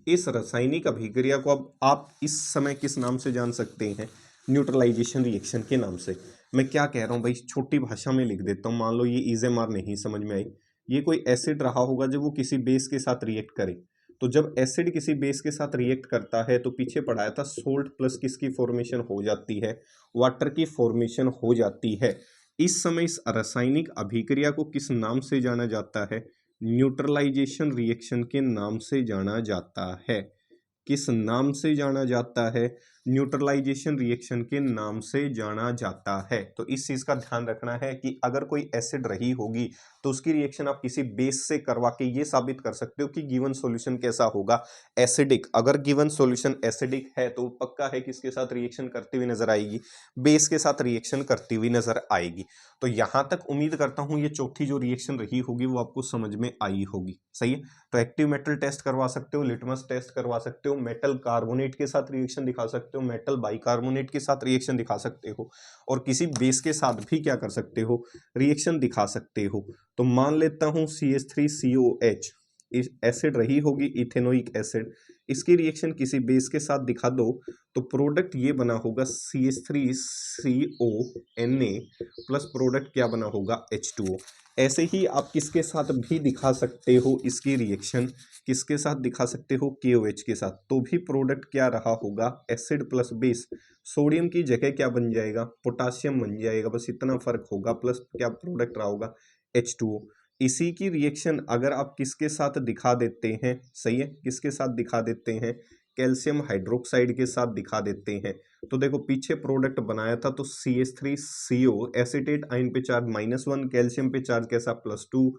इस रासायनिक अभिक्रिया को अब आप इस समय किस नाम से जान सकते हैं? न्यूट्रलाइजेशन रिएक्शन के नाम से। मैं क्या कह रहा हूं भाई, छोटी भाषा में लिख देता हूं। मान लो ये इजेमार नहीं समझ में आई, ये कोई एसिड रहा होगा जब वो किसी बेस के साथ रिएक्ट करे। तो जब एसिड किसी बेस के साथ रिएक्ट करता है तो पीछे पढ़ाया था सोल्ट प्लस किसकी फॉर्मेशन हो जाती है? वाटर की फॉर्मेशन हो जाती है। इस समय इस रासायनिक अभिक्रिया को किस नाम से जाना जाता है? न्यूट्रलाइजेशन रिएक्शन के नाम से जाना जाता है। किस नाम से जाना जाता है? न्यूट्रलाइजेशन रिएक्शन के नाम से जाना जाता है। तो इस चीज का ध्यान रखना है कि अगर कोई एसिड रही होगी तो उसकी रिएक्शन आप किसी बेस से करवा के ये साबित कर सकते हो कि गिवन सॉल्यूशन कैसा होगा? एसिडिक। अगर गिवन सॉल्यूशन एसिडिक है तो पक्का है किसके साथ रिएक्शन करती हुई नजर आएगी? बेस के साथ रिएक्शन करती हुई नजर आएगी। तो यहां तक उम्मीद करता हूं ये चौथी जो रिएक्शन रही होगी वो आपको समझ में आई होगी, सही है। तो एक्टिव मेटल टेस्ट करवा सकते हो, लिटमस टेस्ट करवा सकते हो, मेटल कार्बोनेट के साथ रिएक्शन दिखा सकते हो, मेटल बाइकार्बोनेट के साथ रिएक्शन दिखा सकते हो, और किसी बेस के साथ भी क्या कर सकते हो? रिएक्शन दिखा सकते हो। तो मान लेता हूं CH3COH एसिड रही होगी, इथेनोइक एसिड, इसकी रिएक्शन किसी बेस के साथ दिखा दो तो प्रोडक्ट ये बना होगा CH3CONa प्लस प्रोडक्ट क्या बना होगा? H2O। ऐसे ही आप किसके साथ भी दिखा सकते हो इसकी रिएक्शन? किसके साथ दिखा सकते हो? KOH के साथ। तो भी प्रोडक्ट क्या रहा होगा? Acid plus base. सोडियम की जगह क्या बन जाएगा? पोटासियम बन जाएगा, बस इतना फर्क होगा। प्लस क्या प्रोडक्ट रहा होगा? H2O। इसी की रिएक्शन अगर आप किसके साथ दिखा देते हैं? सही है, किसके साथ दिखा देते हैं? कैल्शियम हाइड्रोक्साइड के साथ दिखा देते हैं। तो देखो पीछे प्रोडक्ट बनाया था तो CH3CO एसिटेट आयन पे चार्ज -1, कैल्शियम पे चार्ज कैसा? +2,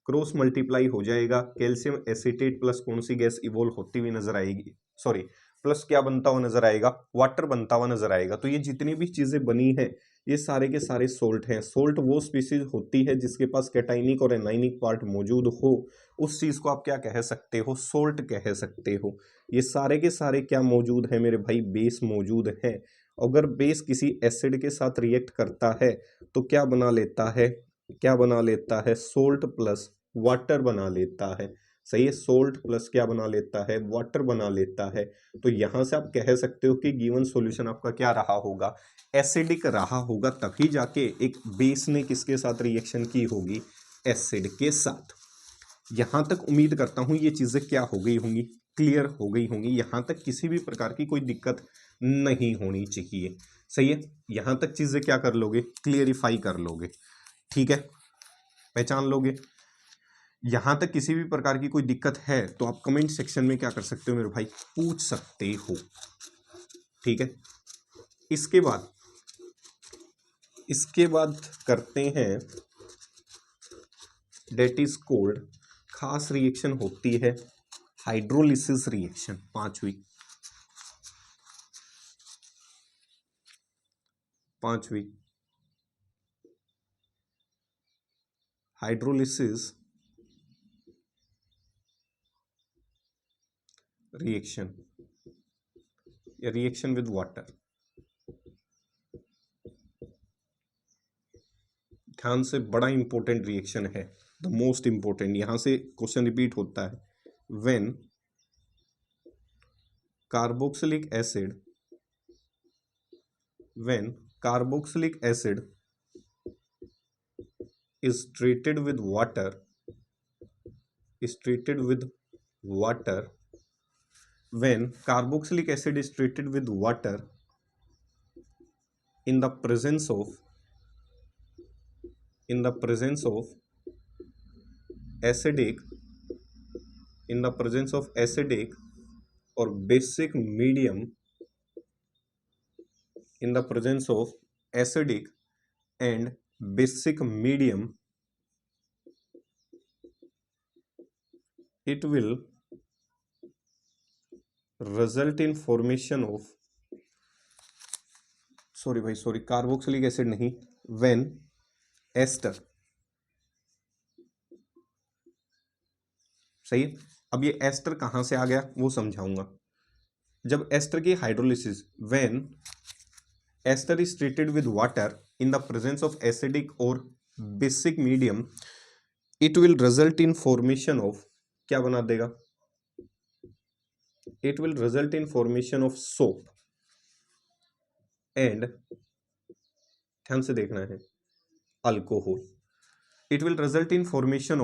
क्रॉस मल्टीप्लाई हो जाएगा, कैल्शियम एसीटेट प्लस कौन सी गैस इवोल्व होती हुई नजर आएगी, सॉरी प्लस क्या बनता हुआ नजर आएगा, वाटर बनता हुआ नजर आएगा। तो ये जितनी भी चीजें बनी है ये सारे के सारे सोल्ट हैं। सोल्ट वो स्पीसीज होती है जिसके पास कैटाइनिक और एनाइनिक पार्ट मौजूद हो, उस चीज को आप क्या कह सकते हो, सोल्ट कह सकते हो। ये सारे के सारे क्या मौजूद है मेरे भाई, बेस मौजूद है। अगर बेस किसी एसिड के साथ रिएक्ट करता है तो क्या बना लेता है, क्या बना लेता है, सोल्ट प्लस वाटर बना लेता है। सही है, सोल्ट प्लस क्या बना लेता है, वाटर बना लेता है। तो यहां से आप कह सकते हो कि गिवन सॉल्यूशन आपका क्या रहा होगा, एसिडिक रहा होगा। तभी जाके एक बेस ने किसके साथ रिएक्शन की होगी, एसिड के साथ। यहां तक उम्मीद करता हूं ये चीजें क्या हो गई होंगी, क्लियर हो गई होंगी। यहां तक किसी भी प्रकार की कोई दिक्कत नहीं होनी चाहिए। सही है, यहां तक चीजें क्या कर लोगे, क्लियरिफाई कर लोगे, ठीक है, पहचान लोगे। यहां तक किसी भी प्रकार की कोई दिक्कत है तो आप कमेंट सेक्शन में क्या कर सकते हो मेरे भाई, पूछ सकते हो, ठीक है। इसके बाद करते हैं डेट इज कोल्ड, खास रिएक्शन होती है हाइड्रोलिसिस रिएक्शन, पांचवी हाइड्रोलिसिस रिएक्शन या रिएक्शन विद वाटर। ध्यान से, बड़ा इंपॉर्टेंट रिएक्शन है, द मोस्ट इंपॉर्टेंट। यहां से क्वेश्चन रिपीट होता है, when carboxylic acid, when carboxylic acid is treated with water, when carboxylic acid is treated with water in the presence of acidic, or basic medium, in the presence of acidic and basic medium, it will result in formation of, carboxylic acid नहीं, when ester. सही है, अब ये ester कहां से आ गया वो समझाऊंगा। जब एस्टर की hydrolysis, when ester is treated with water in the presence of acidic और basic medium, it will result in formation of, क्या बना देगा, it will result in formation of soap and, ध्यान से देखना है, alcohol. It will result in formation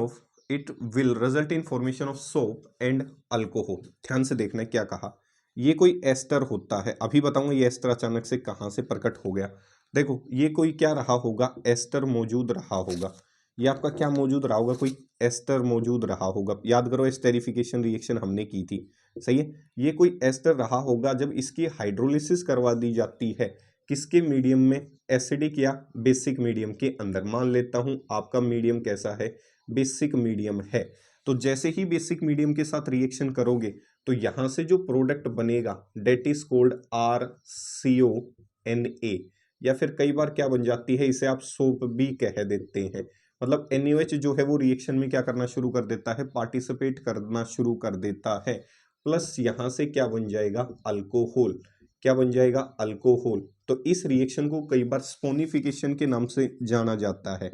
of soap and alcohol. ध्यान से देखना है क्या कहा, ये कोई एस्टर होता है, अभी बताऊंगा ये एस्टर अचानक से कहां से प्रकट हो गया। देखो ये कोई क्या रहा होगा, एस्टर मौजूद रहा होगा, ये आपका क्या मौजूद रहा होगा, कोई एस्टर मौजूद रहा होगा। याद करो एस्टेरिफिकेशन रिएक्शन हमने की थी, सही है। ये कोई एस्टर रहा होगा, जब इसकी हाइड्रोलिसिस करवा दी जाती है किसके मीडियम में, एसिडिक या बेसिक मीडियम के अंदर। मान लेता हूं आपका मीडियम कैसा है, बेसिक मीडियम है। तो जैसे ही बेसिक मीडियम के साथ रिएक्शन करोगे तो यहां से जो प्रोडक्ट बनेगा डेट इज कोल्ड RCONA, या फिर कई बार क्या बन जाती है, इसे आप सोप भी कह देते हैं। मतलब NaOH जो है वो रिएक्शन में क्या करना शुरू कर देता है, पार्टिसिपेट करना शुरू कर देता है, प्लस यहां से क्या बन जाएगा, अल्कोहल। क्या बन जाएगा, अल्कोहल। तो इस रिएक्शन को कई बार स्पोनिफिकेशन के नाम से जाना जाता है।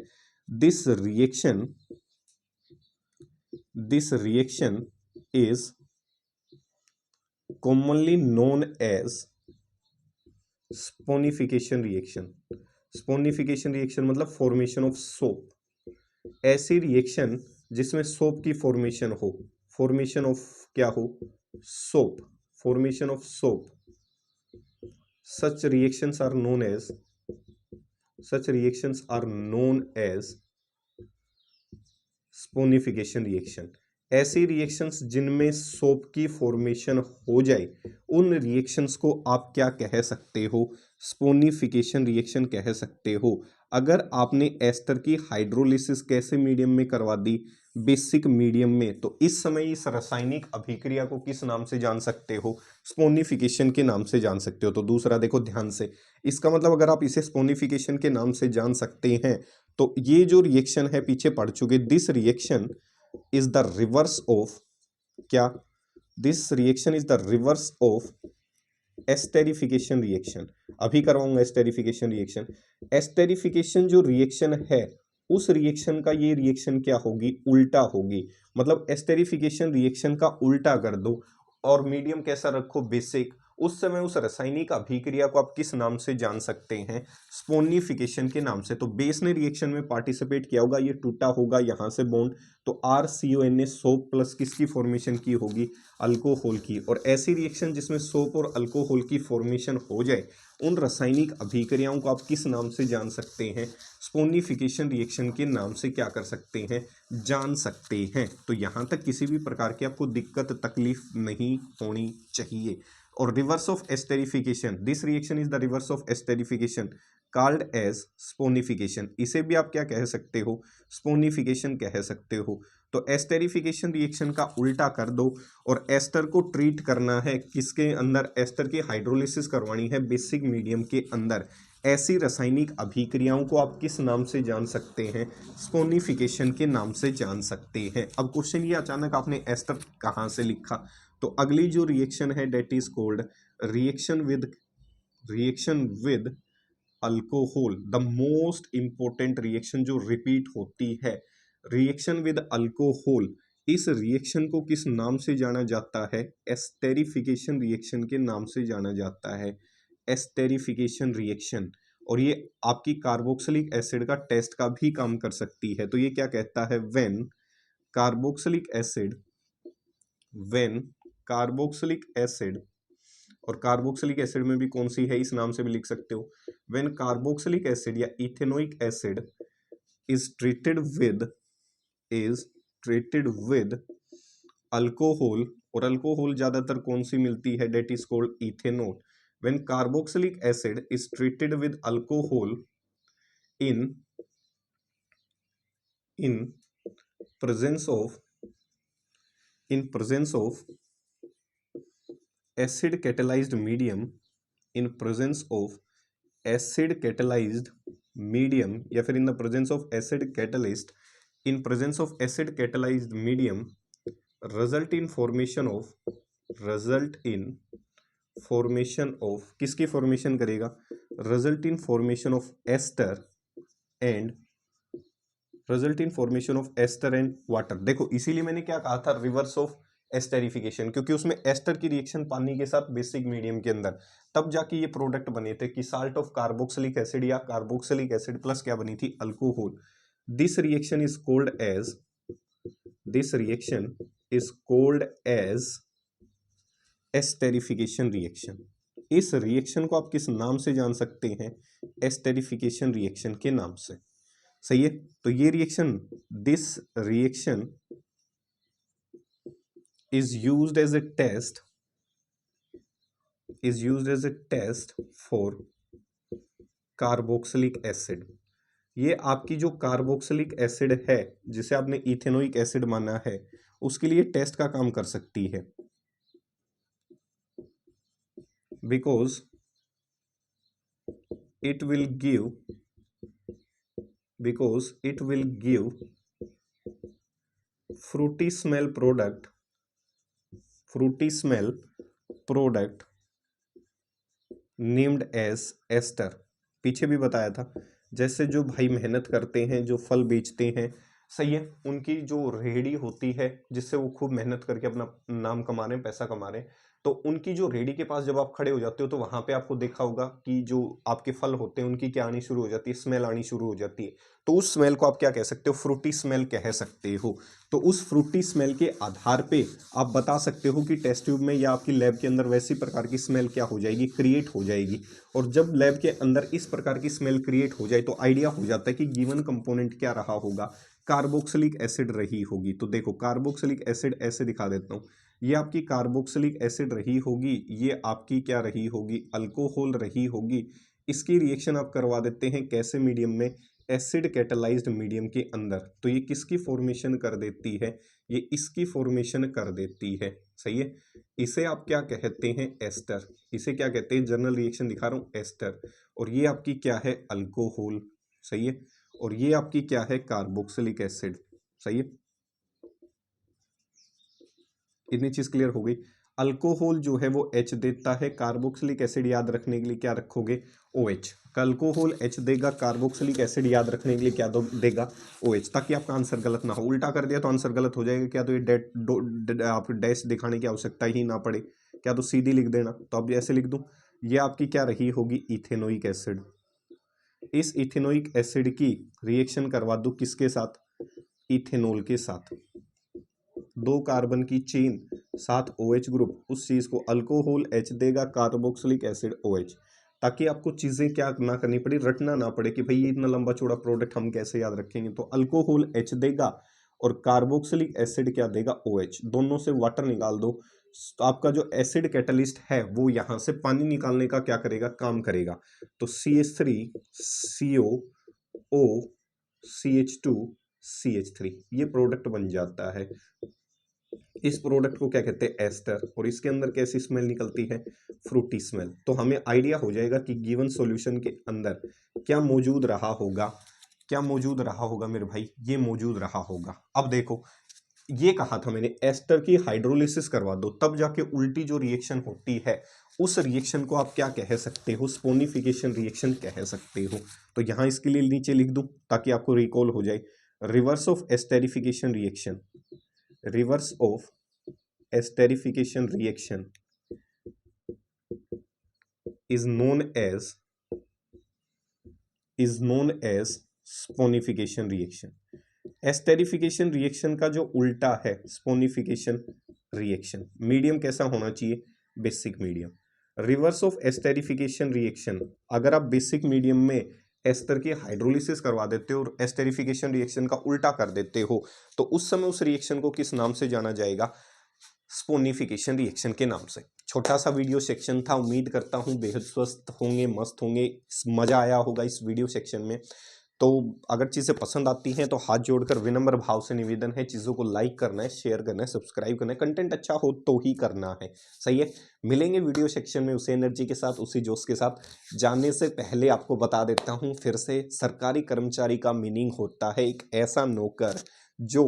This reaction is commonly known as sponification reaction। Saponification reaction मतलब फॉर्मेशन ऑफ सोप, ऐसी रिएक्शन जिसमें सोप की फॉर्मेशन हो, फॉर्मेशन ऑफ क्या हो, soap, formation of soap. such reactions are known as saponification reaction. ऐसी रिएक्शंस जिनमें सोप की फॉर्मेशन हो जाए उन रिएक्शंस को आप क्या कह सकते हो, स्पोनिफिकेशन रिएक्शन कह सकते हो। अगर आपने एस्टर की हाइड्रोलिसिस कैसे मीडियम में करवा दी, बेसिक मीडियम में, तो इस समय इस रासायनिक अभिक्रिया को किस नाम से जान सकते हो? स्पोनिफिकेशन के नाम से जान सकते हो। तो दूसरा देखो ध्यान से, इसका मतलब अगर आप इसे स्पोनिफिकेशन के नाम से जान सकते हैं तो ये जो रिएक्शन है पीछे पढ़ चुके, this reaction is the reverse of क्या? This reaction is the reverse of esterification reaction. अभी करवाऊंगा एस्टेरिफिकेशन रिएक्शन। एस्टेरिफिकेशन जो रिएक्शन है उस रिएक्शन का ये रिएक्शन क्या होगी? उल्टा होगी। मतलब एस्टेरिफिकेशन रिएक्शन का उल्टा कर दो और मीडियम कैसा रखो? बेसिक। उस समय उस रासायनिक अभिक्रिया को आप किस नाम से जान सकते हैं? स्पोनिफिकेशन के नाम से। तो बेस ने रिएक्शन में पार्टिसिपेट किया होगा, ये टूटा होगा यहां से बॉन्ड, तो RCONA सोप प्लस किसकी फॉर्मेशन की होगी? अल्कोहल की। और ऐसी रिएक्शन जिसमें सोप और अल्कोहल की फॉर्मेशन हो जाए, उन रासायनिक अभिक्रियाओं को आप किस नाम से जान सकते हैं? स्पोनिफिकेशन रिएक्शन के नाम से क्या कर सकते हैं? जान सकते हैं। तो यहाँ तक किसी भी प्रकार की आपको दिक्कत तकलीफ नहीं होनी चाहिए। और reverse of esterification, this reaction is the reverse of esterification called as saponification. इसे भी आप क्या कह सकते हो? स्पोनिफिकेशन कह सकते हो। तो एस्टेरिफिकेशन रिएक्शन का उल्टा कर दो और एस्टर को ट्रीट करना है किसके अंदर? एस्टर की हाइड्रोलिसिस करवानी है बेसिक मीडियम के अंदर। ऐसी रासायनिक अभिक्रियाओं को आप किस नाम से जान सकते हैं? स्पोनिफिकेशन के नाम से जान सकते हैं। अब क्वेश्चन ये, अचानक आपने एस्टर कहाँ से लिखा? तो अगली जो रिएक्शन है that is called reaction with alcohol, the most important reaction जो रिपीट होती है, रिएक्शन विद अल्कोहल। इस रिएक्शन को किस नाम से जाना जाता है? एस्टेरिफिकेशन रिएक्शन के नाम से जाना जाता है। Esterification reaction. और ये आपकी कार्बोक्सिलिक एसिड का टेस्ट का भी काम कर सकती है। तो ये क्या कहता है? व्हेन कार्बोक्सिलिक एसिड, और कार्बोक्सिलिक एसिड में भी कौन सी है इस नाम से भी लिख सकते हो, व्हेन कार्बोक्सिलिक एसिड या ethanoic acid is treated with alcohol, और अल्कोहल ज्यादातर कौन सी मिलती है? That is called ethanol. When carboxylic acid is treated with alcohol in presence of acid catalyzed medium, in presence of acid catalyzed medium, या फिर in the presence of acid catalyst, in presence of acid catalyzed medium, result in formation of किसकी formation करेगा? result in formation of ester and water. देखो इसीलिए मैंने क्या कहा था, रिवर्स ऑफ एस्टेरिफिकेशन, क्योंकि उसमें एस्टर की रिएक्शन पानी के साथ बेसिक मीडियम के अंदर, तब जाके ये प्रोडक्ट बने थे कि साल्ट ऑफ कार्बोक्सिलिक एसिड या कार्बोक्सिलिक एसिड प्लस क्या बनी थी? Alcohol. This reaction is called as esterification reaction. इस रिएक्शन को आप किस नाम से जान सकते हैं? एस्टेरिफिकेशन रिएक्शन के नाम से। सही है। तो ये reaction, this reaction is used as a test for carboxylic acid. ये आपकी जो कार्बोक्सिलिक एसिड है जिसे आपने इथेनोइक एसिड माना है, उसके लिए टेस्ट का काम कर सकती है, because it will give fruity smell product named as ester। पीछे भी बताया था, जैसे जो भाई मेहनत करते हैं, जो फल बेचते हैं, सही है, उनकी जो रेहड़ी होती है जिससे वो खूब मेहनत करके अपना नाम कमा रहे हैं, पैसा कमा रहे हैं, तो उनकी जो रेहड़ी के पास जब आप खड़े हो जाते हो तो वहां पे आपको देखा होगा कि जो आपके फल होते हैं उनकी क्या आनी शुरू हो जाती है? स्मेल आनी शुरू हो जाती है। तो उस स्मेल को आप क्या कह सकते हो? फ्रूटी स्मेल कह सकते हो। तो उस फ्रूटी स्मेल के आधार पे आप बता सकते हो कि टेस्ट ट्यूब में या आपकी लैब के अंदर वैसी प्रकार की स्मेल क्या हो जाएगी? क्रिएट हो जाएगी। और जब लैब के अंदर इस प्रकार की स्मेल क्रिएट हो जाए तो आइडिया हो जाता है कि गिवन कंपोनेंट क्या रहा होगा? कार्बोक्सिलिक एसिड रही होगी। तो देखो कार्बोक्सिलिक एसिड ऐसे दिखा देता हूँ, ये आपकी कार्बोक्सिलिक एसिड रही होगी, ये आपकी क्या रही होगी? अल्कोहल रही होगी। इसकी रिएक्शन आप करवा देते हैं कैसे मीडियम में, एसिड कैटलाइज्ड मीडियम के अंदर। तो ये किसकी फॉर्मेशन कर देती है, ये इसकी फॉर्मेशन कर देती है, सही है। इसे आप क्या कहते हैं, एस्टर। इसे क्या कहते हैं, जनरल रिएक्शन दिखा रहा हूँ, एस्टर। और ये आपकी क्या है, अल्कोहल, सही है। और ये आपकी क्या है, कार्बोक्सिलिक एसिड, सही है। इतनी चीज क्लियर हो गई। अल्कोहल जो है वो H देता है, कार्बोक्सिलिक एसिड याद रखने के लिए क्या रखोगे, OH। अल्कोहल H देगा, कार्बोक्सिलिक एसिड याद रखने के लिए क्या देगा, OH, ताकि आपका आंसर गलत ना हो। उल्टा कर दिया तो आंसर गलत हो जाएगा। क्या तो ये आप डैश दिखाने की आवश्यकता ही ना पड़े, क्या तो सीधी लिख देना। तो अब ऐसे लिख दूं, ये आपकी क्या रही होगी, इथेनोइक एसिड। इस इथेनोइक एसिड की रिएक्शन करवा दूं किसके साथ, इथेनॉल के साथ। 2 कार्बन की चेन, साथ OH ग्रुप, उस चीज को अल्कोहल H देगा, कार्बोक्सिलिक एसिड OH। ताकि आपको चीजें क्या ना करनी पड़े, रटना ना पड़े कि भाई ये इतना लंबा चौड़ा प्रोडक्ट हम कैसे याद रखेंगे। तो अल्कोहल H देगा और कार्बोक्सिलिक एसिड क्या देगा, OH। दोनों से वाटर निकाल दो, तो आपका जो एसिड कैटलिस्ट है वो यहां से पानी निकालने का क्या करेगा, काम करेगा। तो CH3 CO O CH2 CH3 ये प्रोडक्ट बन जाता है। इस प्रोडक्ट को क्या कहते हैं, एस्टर। और इसके अंदर कैसी स्मेल निकलती है, फ्रूटी स्मेल। तो हमें आइडिया हो जाएगा कि गिवन सॉल्यूशन के अंदर क्या मौजूद रहा होगा, क्या मौजूद रहा होगा मेरे भाई, ये मौजूद रहा होगा। अब देखो, ये कहा था मैंने एस्टर की हाइड्रोलिसिस करवा दो, तब जाके उल्टी जो रिएक्शन होती है उस रिएक्शन को आप क्या कह सकते हो, स्पोनिफिकेशन रिएक्शन कह सकते हो। तो यहां इसके लिए नीचे लिख दूं ताकि आपको रिकॉल हो जाए, reverse of esterification reaction, reverse of esterification reaction is known as sponification reaction। Esterification reaction का जो उल्टा है स्पोनिफिकेशन रिएक्शन। मीडियम कैसा होना चाहिए, basic medium. Reverse of esterification reaction, अगर आप बेसिक मीडियम में एस्टर की हाइड्रोलिसिस करवा देते हो और एस्टेरिफिकेशन रिएक्शन का उल्टा कर देते हो, तो उस समय उस रिएक्शन को किस नाम से जाना जाएगा, स्पोनिफिकेशन रिएक्शन के नाम से। छोटा सा वीडियो सेक्शन था, उम्मीद करता हूँ बेहद स्वस्थ होंगे, मस्त होंगे, मजा आया होगा इस वीडियो सेक्शन में। तो अगर चीज़ें पसंद आती हैं तो हाथ जोड़कर विनम्र भाव से निवेदन है, चीज़ों को लाइक करना है, शेयर करना है, सब्सक्राइब करना है। कंटेंट अच्छा हो तो ही करना है, सही है। मिलेंगे वीडियो सेक्शन में उसी एनर्जी के साथ, उसी जोश के साथ। जानने से पहले आपको बता देता हूँ फिर से, सरकारी कर्मचारी का मीनिंग होता है एक ऐसा नौकर जो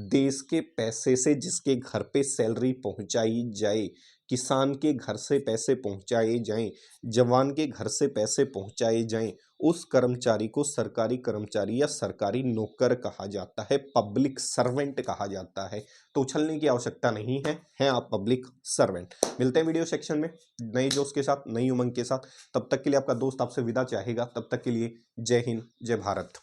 देश के पैसे से जिसके घर पे सैलरी पहुंचाई जाए, किसान के घर से पैसे पहुंचाए जाएं, जवान के घर से पैसे पहुंचाए जाएं, उस कर्मचारी को सरकारी कर्मचारी या सरकारी नौकर कहा जाता है, पब्लिक सर्वेंट कहा जाता है। तो उछलने की आवश्यकता नहीं है, हैं आप पब्लिक सर्वेंट। मिलते हैं वीडियो सेक्शन में नए जोश के साथ, नई उमंग के साथ। तब तक के लिए आपका दोस्त आपसे विदा चाहेगा। तब तक के लिए जय हिंद, जय भारत।